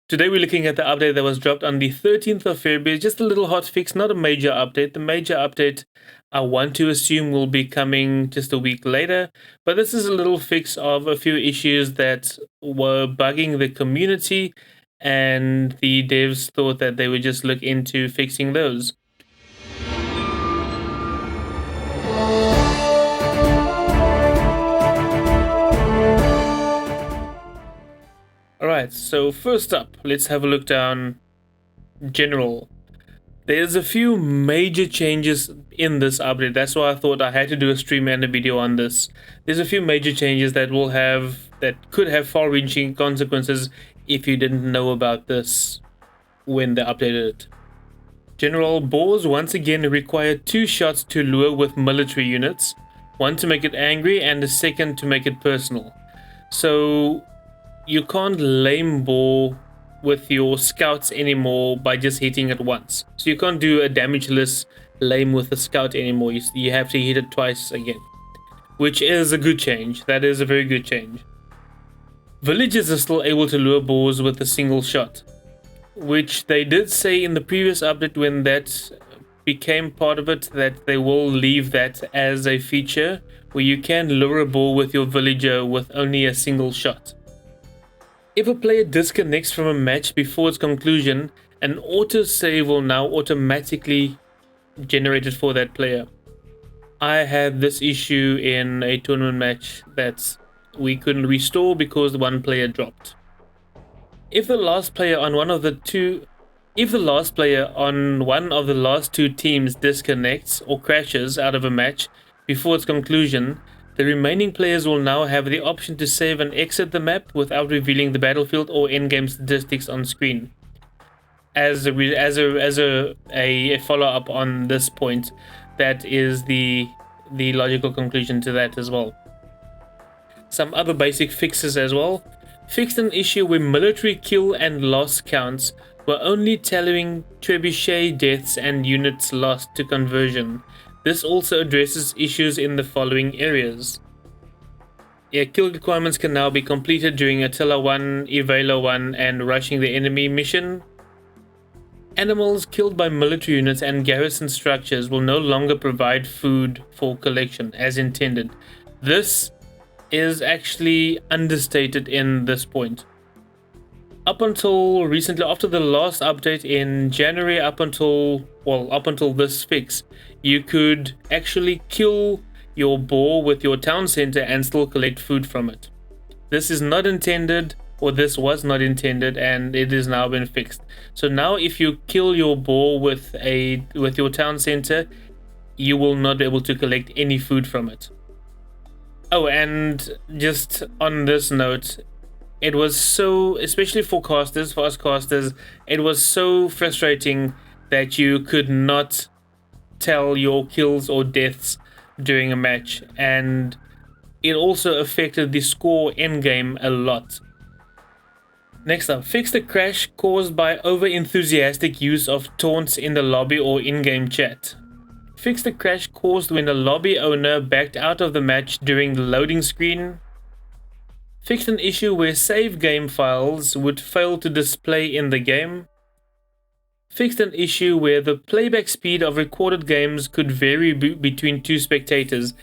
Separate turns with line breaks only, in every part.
Today we're looking at the update that was dropped on the 13th of February. Just a little hotfix, not a major update. The major update I want to assume will be coming just a week later. But this is a little fix of a few issues that were bugging the community, and the devs thought that they would just look into fixing those. Alright, so first up, let's have a look down general. There's a few major changes in this update. That's why I thought I had to do a stream and a video on this. There's a few major changes that could have far-reaching consequences if you didn't know about this when they updated it. General, boars once again require 2 shots to lure with military units, one to make it angry and a second to make it personal. So you can't lame boar with your scouts anymore by just hitting it once. So you can't do a damageless lame with a scout anymore. You have to hit it twice again, which is a good change. That is a very good change. Villagers are still able to lure boars with a single shot, which they did say in the previous update when that became part of it, that they will leave that as a feature where you can lure a boar with your villager with only a single shot. If a player disconnects from a match before its conclusion, an autosave will now automatically generate it for that player. I had this issue in a tournament match that we couldn't restore because one player dropped. If the last player on one of the last two teams disconnects or crashes out of a match before its conclusion, the remaining players will now have the option to save and exit the map without revealing the battlefield or endgame statistics on screen. As a follow-up on this point, that is the logical conclusion to that as well. Some other basic fixes as well. Fixed an issue where military kill and loss counts were only tallying trebuchet deaths and units lost to conversion. This also addresses issues in the following areas. Kill requirements can now be completed during Attila 1, Evala 1 and rushing the enemy mission. Animals killed by military units and garrison structures will no longer provide food for collection as intended. This is actually understated in this point. Up until recently, after the last update in January, up until this fix, you could actually kill your boar with your town center and still collect food from it. This is not intended, or this was not intended, and it has now been fixed. So now if you kill your boar with your town center, you will not be able to collect any food from it. Oh, and just on this note, it was so, especially for us casters, it was so frustrating that you could not tell your kills or deaths during a match, and it also affected the score endgame a lot. Next up, fix the crash caused by over-enthusiastic use of taunts in the lobby or in-game chat. Fix the crash caused when the lobby owner backed out of the match during the loading screen. Fixed an issue where save game files would fail to display in the game. Fixed an issue where the playback speed of recorded games could vary between 2 spectators.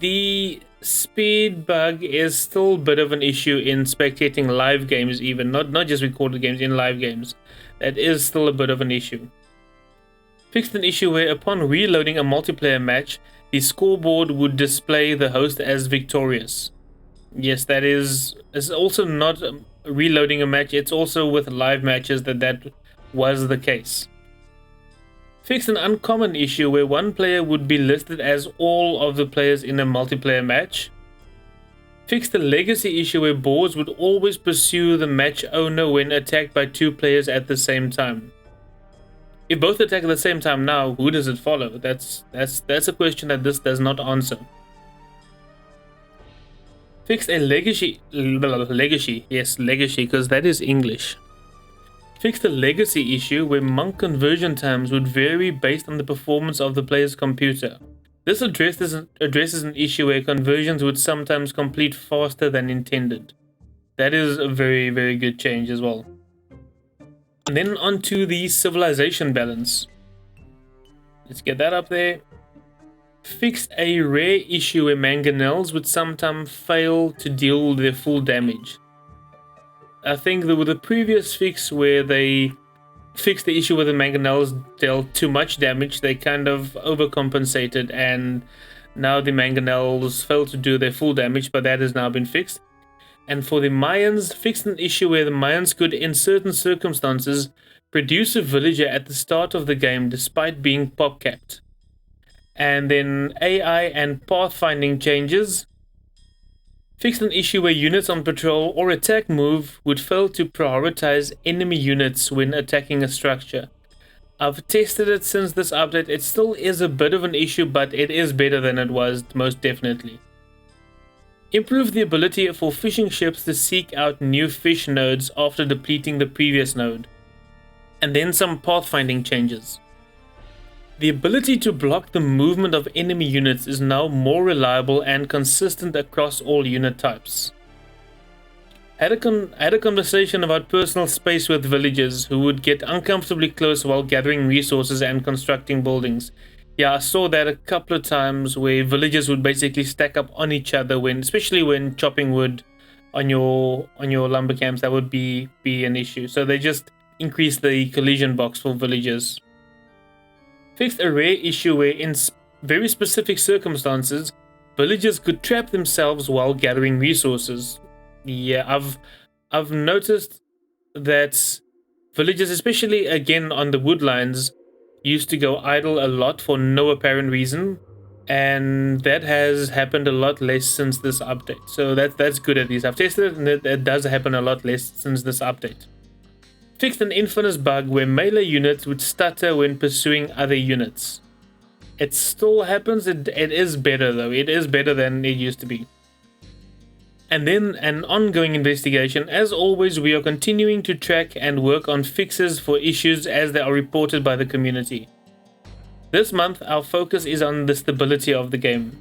The speed bug is still a bit of an issue in spectating live games, even not just recorded games, in live games. That is still a bit of an issue. Fixed an issue where upon reloading a multiplayer match, the scoreboard would display the host as victorious. Yes, that is also not reloading a match, it's also with live matches that was the case. Fixed an uncommon issue where one player would be listed as all of the players in a multiplayer match. Fixed the legacy issue where boards would always pursue the match owner when attacked by 2 players at the same time. If both attack at the same time now, who does it follow? That's a question that this does not answer. Fixed a legacy, because that is English. Fixed a legacy issue where monk conversion times would vary based on the performance of the player's computer. This addresses an issue where conversions would sometimes complete faster than intended. That is a very, very good change as well. And then onto the civilization balance. Let's get that up there. Fixed a rare issue where mangonels would sometimes fail to deal their full damage. I think with the previous fix where they fixed the issue where the mangonels dealt too much damage, they kind of overcompensated, and now the mangonels fail to do their full damage, but that has now been fixed. And for the Mayans, fixed an issue where the Mayans could, in certain circumstances, produce a villager at the start of the game despite being pop capped. And then AI and pathfinding changes. Fixed an issue where units on patrol or attack move would fail to prioritize enemy units when attacking a structure. I've tested it since this update. It still is a bit of an issue, but it is better than it was, most definitely. Improve the ability for fishing ships to seek out new fish nodes after depleting the previous node. And then some pathfinding changes. The ability to block the movement of enemy units is now more reliable and consistent across all unit types. Had a conversation about personal space with villagers who would get uncomfortably close while gathering resources and constructing buildings. Yeah, I saw that a couple of times where villagers would basically stack up on each other especially when chopping wood on your lumber camps. That would be an issue. So they just increased the collision box for villagers. Fixed a rare issue where in very specific circumstances, villagers could trap themselves while gathering resources. Yeah, I've noticed that villagers, especially again on the woodlines, used to go idle a lot for no apparent reason, and that has happened a lot less since this update. So that's good at least. I've tested it, and it does happen a lot less since this update. Fixed an infamous bug where melee units would stutter when pursuing other units. It still happens. It is better though. It is better than it used to be. And then an ongoing investigation. As always, we are continuing to track and work on fixes for issues as they are reported by the community. This month, our focus is on the stability of the game.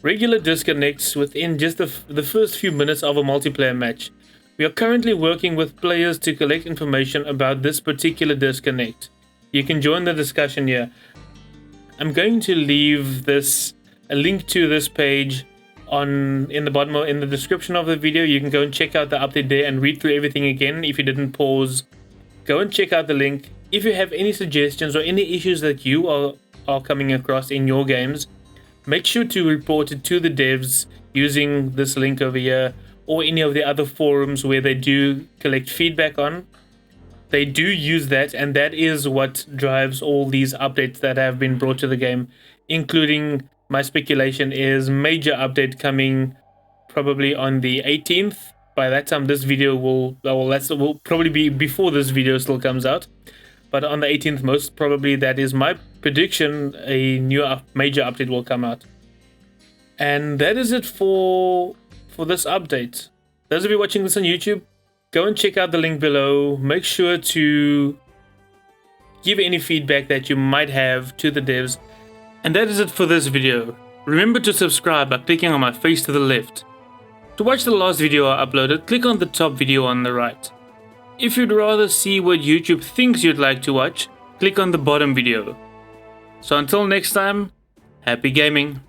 Regular disconnects within just the first few minutes of a multiplayer match. We are currently working with players to collect information about this particular disconnect. You can join the discussion here. I'm going to leave a link to this page in the description of the video. You can go and check out the update there and read through everything again. If you didn't pause, go and check out the link. If you have any suggestions or any issues that you are coming across in your games, make sure to report it to the devs using this link over here, or any of the other forums where they do collect feedback on. They do use that, and that is what drives all these updates that have been brought to the game, including, my speculation is, major update coming probably on the 18th. By that time, this video will probably be before this video still comes out. But on the 18th, most probably, that is my prediction, a new major update will come out. And that is it for this update. Those of you watching this on YouTube, go and check out the link below. Make sure to give any feedback that you might have to the devs. And that is it for this video. Remember to subscribe by clicking on my face to the left. To watch the last video I uploaded, click on the top video on the right. If you'd rather see what YouTube thinks you'd like to watch, click on the bottom video. So until next time, happy gaming.